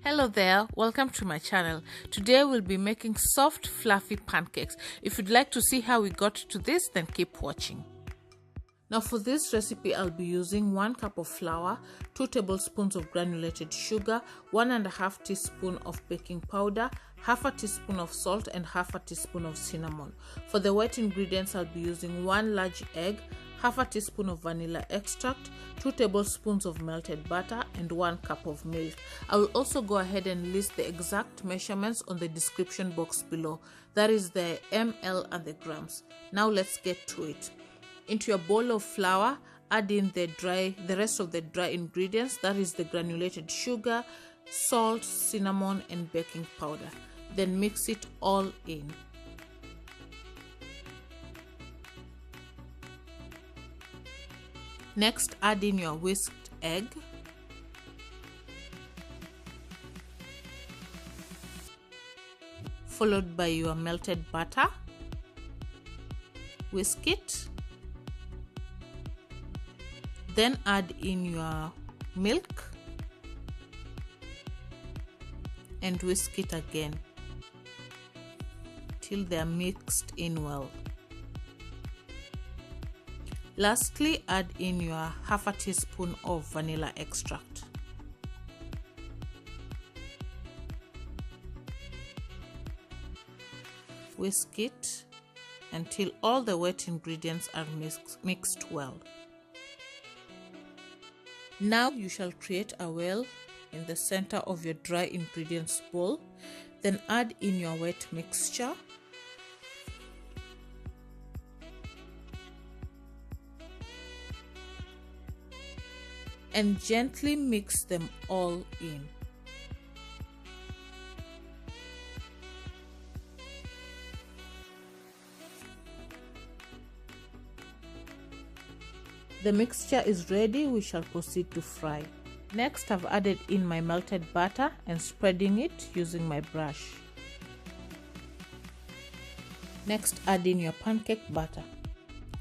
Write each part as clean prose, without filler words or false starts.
Hello there, welcome to my channel. Today we'll be making soft fluffy pancakes. If you'd like to see how we got to this, then keep watching. Now for this recipe I'll be using 1 cup of flour, 2 tablespoons of granulated sugar, 1.5 teaspoon of baking powder, half a teaspoon of salt and half a teaspoon of cinnamon. For the wet ingredients I'll be using 1 large egg, half a teaspoon of vanilla extract, 2 tablespoons of melted butter and 1 cup of milk. I will also go ahead and list the exact measurements on the description box below. That is the ml and the grams. Now let's get to it. Into your bowl of flour, add in the rest of the dry ingredients, that is the granulated sugar, salt, cinnamon and baking powder. Then mix it all in. Next, add in your whisked egg, followed by your melted butter. Whisk it. Then add in your milk and whisk it again till they are mixed in well. Lastly, add in your half a teaspoon of vanilla extract. Whisk it until all the wet ingredients are mixed well. Now you shall create a well in the center of your dry ingredients bowl. Then add in your wet mixture. And gently mix them all in. The mixture is ready, we shall proceed to fry. Next, I've added in my melted butter and spreading it using my brush. Next, add in your pancake batter.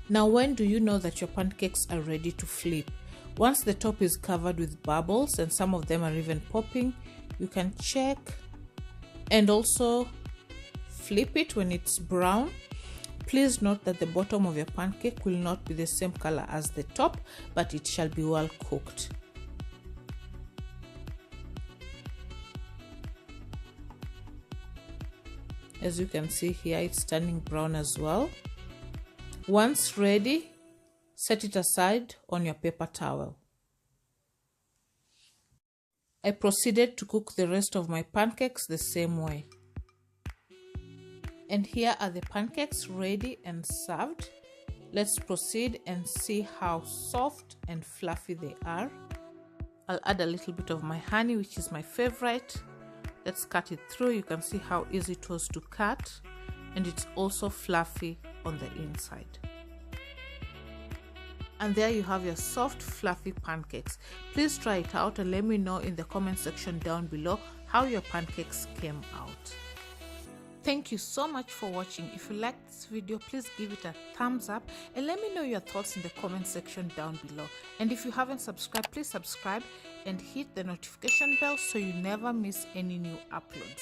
Now, when do you know that your pancakes are ready to flip? Once the top is covered with bubbles and some of them are even popping, you can check and also flip it when it's brown. Please note that the bottom of your pancake will not be the same color as the top, but it shall be well cooked. As you can see here, it's turning brown as well. Once ready, set it aside on your paper towel. I proceeded to cook the rest of my pancakes the same way. And here are the pancakes ready and served. Let's proceed and see how soft and fluffy they are. I'll add a little bit of my honey, which is my favorite. Let's cut it through. You can see how easy it was to cut, and it's also fluffy on the inside. And there you have your soft fluffy pancakes. Please try it out and let me know in the comment section down below how your pancakes came out. Thank you so much for watching. If you liked this video, please give it a thumbs up and let me know your thoughts in the comment section down below. And if you haven't subscribed, please subscribe and hit the notification bell so you never miss any new uploads.